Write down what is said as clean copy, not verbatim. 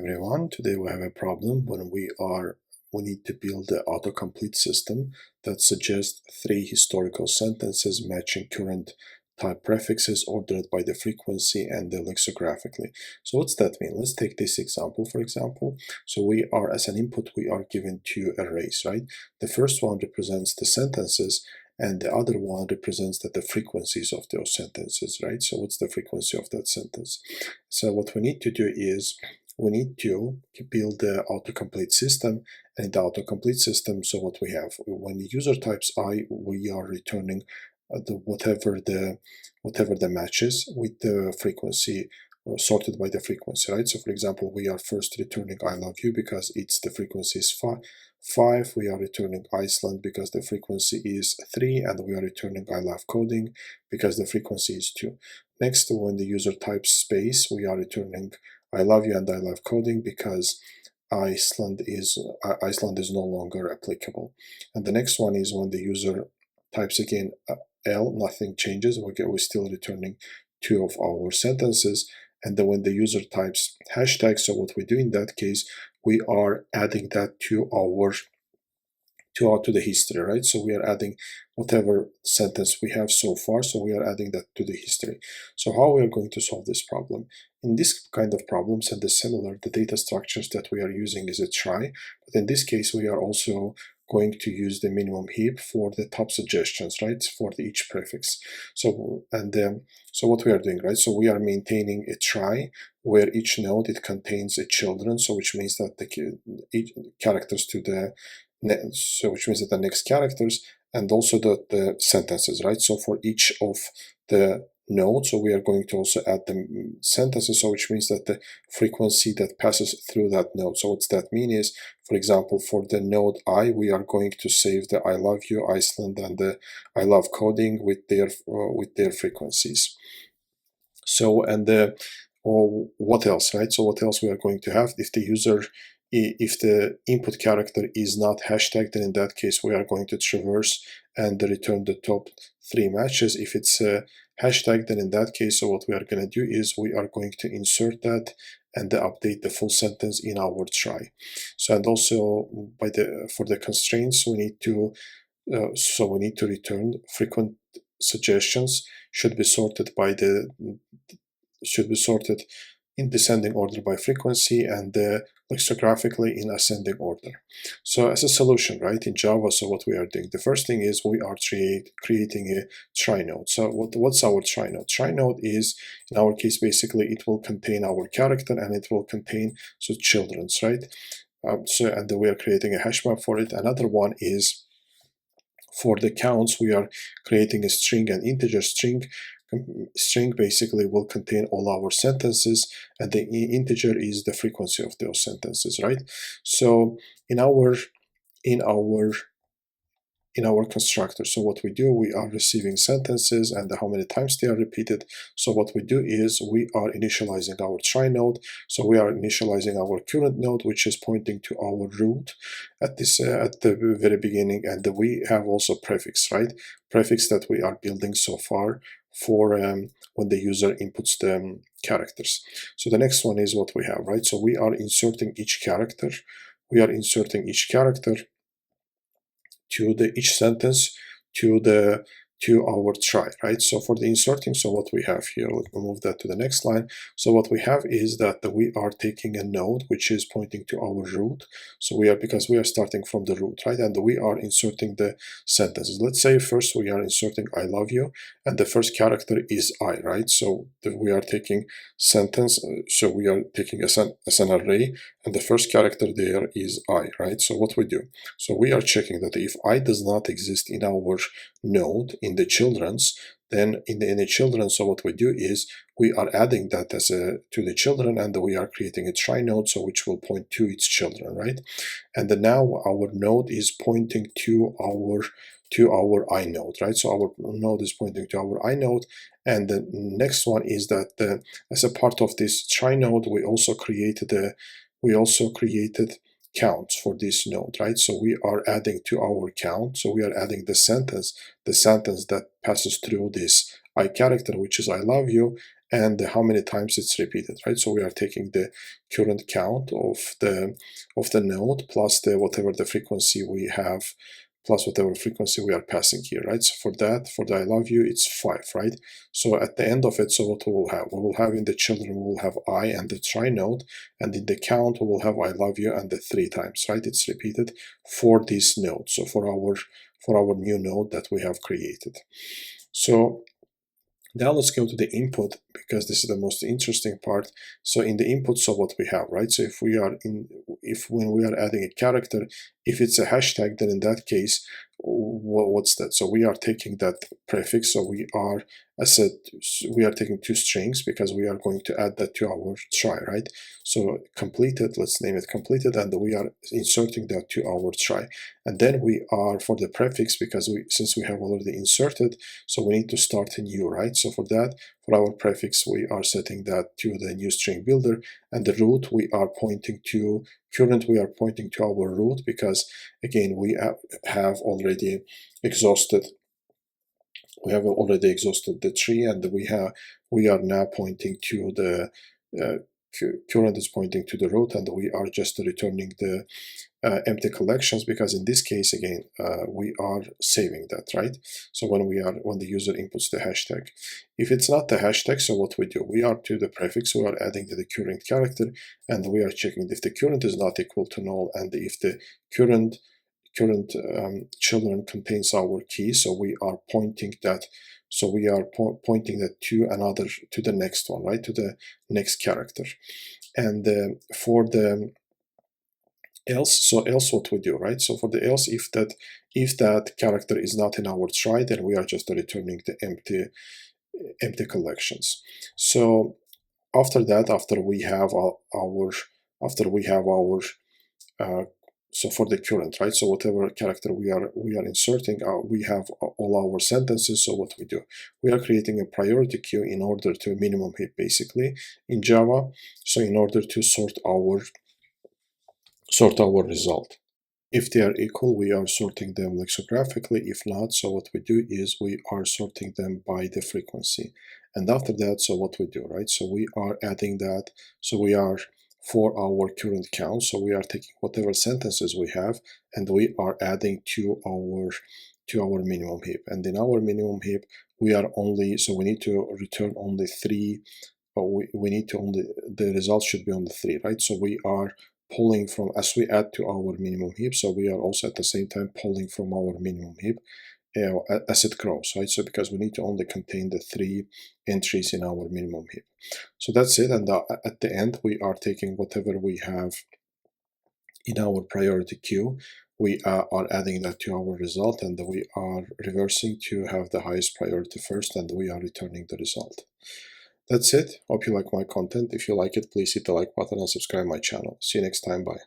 everyone. Today we have a problem when we need to build the autocomplete system that suggests three historical sentences matching current type prefixes ordered by the frequency and the lexicographically. So what's that mean? Let's take this example, for example. So we are, as an input, we are given two arrays, right? The first one represents the sentences and the other one represents the frequencies of those sentences, right? So what's the frequency of that sentence? So what we need to do is we need to build the autocomplete system, and in the autocomplete system, so what we have, when the user types I, we are returning whatever the matches with the frequency sorted by the frequency, right? So for example, we are first returning I love you because the frequency is 5. We are returning Iceland because the frequency is 3, and we are returning I love coding because the frequency is 2. Next, when the user types space, we are returning I love you and I love coding because Iceland is no longer applicable. And the next one is when the user types again L, nothing changes. We're still returning 2 of our sentences. And then when the user types hashtag, so what we do in that case, we are adding that to the history, right? So we are adding whatever sentence we have so far, so we are adding that to the history. So how we are going to solve this problem? In this kind of problems and the similar, the data structures that we are using is a try, but in this case we are also going to use the minimum heap for the top suggestions, right, for each prefix. So what we are doing, right, so we are maintaining a try where each node, it contains a children, so which means that each characters to the which means that the next characters and also the sentences, right? So for each of the nodes, so we are going to also add the sentences, so which means that the frequency that passes through that node. So what's that mean is, for example, for the node I, we are going to save the I love you, Iceland, and the I love coding with their frequencies. So what else, right? So what else we are going to have if the input character is not hashtagged, then in that case we are going to traverse and return the top 3 matches. If it's hashtag, then in that case, so what we are going to do is we are going to insert that and update the full sentence in our try. So and also for the constraints, we need to return frequent suggestions should be sorted in descending order by frequency and lexicographically in ascending order. So as a solution, right, in Java, so what we are doing, the first thing is we are creating a try node. So what's our try node? Try node is, in our case, basically it will contain our character and it will contain children's, right? And we are creating a hash map for it. Another one is for the counts, we are creating a string, an integer string. String basically will contain all our sentences, and the integer is the frequency of those sentences, right? So in our constructor, so what we do, we are receiving sentences and how many times they are repeated. So what we do is we are initializing our try node. So we are initializing our current node, which is pointing to our root at the very beginning, and we have also prefix, right? Prefix that we are building so far for when the user inputs the characters. So the next one is what we have, right? So we are inserting each character. We are inserting each character to each sentence to our try, right? So for the inserting, so what we have here, let me move that to the next line. So what we have is that we are taking a node which is pointing to our root. So because we are starting from the root, right? And we are inserting the sentences. Let's say first we are inserting I love you, and the first character is I, right? So we are taking sentence, so we are taking as an array, and the first character there is I, right? So what we do, so we are checking that if I does not exist in our node in the children's, then in the children, so what we do is we are adding that to the children, and we are creating a try node, so which will point to its children, right? And then now our node is pointing to our I node, right? So our node is pointing to our I node, and the next one is that as a part of this try node, we also created counts for this node, right? So we are adding to our count, so we are adding the sentence that passes through this I character, which is I love you, and how many times it's repeated, right? So we are taking the current count of the node plus the whatever the frequency we have, plus whatever frequency we are passing here, right? So for that, for the I love you, it's 5, right? So at the end of it, so what we will have? We will have in the children, we will have I and the try node, and in the count, we will have I love you and the 3 times, right? It's repeated for this node, so for our new node that we have created. So now let's go to the input, because this is the most interesting part. So in the input, so what we have, right? So if when we are adding a character, if it's a hashtag, then in that case, what's that? So we are taking that prefix. So we are, as said, we are taking 2 strings because we are going to add that to our try, right? So completed, let's name it completed, and we are inserting that to our try. And then we are, for the prefix, because since we have already inserted, so we need to start a new, right? So for that, for our prefix, we are setting that to the new string builder, and the root we are pointing to, current we are pointing to our root, because again, we have already exhausted the tree, and we are now pointing to the current is pointing to the root, and we are just returning the empty collections, because in this case, again, we are saving that, right? So when the user inputs the hashtag, if it's not the hashtag, so what we do, we are to the prefix, we are adding to the current character, and we are checking if the current is not equal to null, and if the current children contains our key, so we are pointing that, so we are pointing that to the next one, right, to the next character. And for the else, so else what we do, right? So for the else, if that character is not in our try, then we are just returning the empty collections. So after that, after we have our so for the current, right? So whatever character we are inserting, we have all our sentences. So what we do, we are creating a priority queue in order to minimum heap, basically, in Java. So in order to sort our result. If they are equal, we are sorting them lexicographically. If not, so what we do is we are sorting them by the frequency. And after that, so what we do, right? So we are adding that. So we are, for our current count, so we are taking whatever sentences we have, and we are adding to our minimum heap. And in our minimum heap, we are only, so we need to return only 3, but we need to only, the result should be on the 3, right? So we are pulling from, as we add to our minimum heap, so we are also at the same time pulling from our minimum heap as it grows, right? So because we need to only contain the 3 entries in our minimum heap. So that's it, and at the end, we are taking whatever we have in our priority queue, we are adding that to our result, and we are reversing to have the highest priority first, and we are returning the result. That's it. Hope you like my content. If you like it, please hit the like button and subscribe my channel. See you next time. Bye.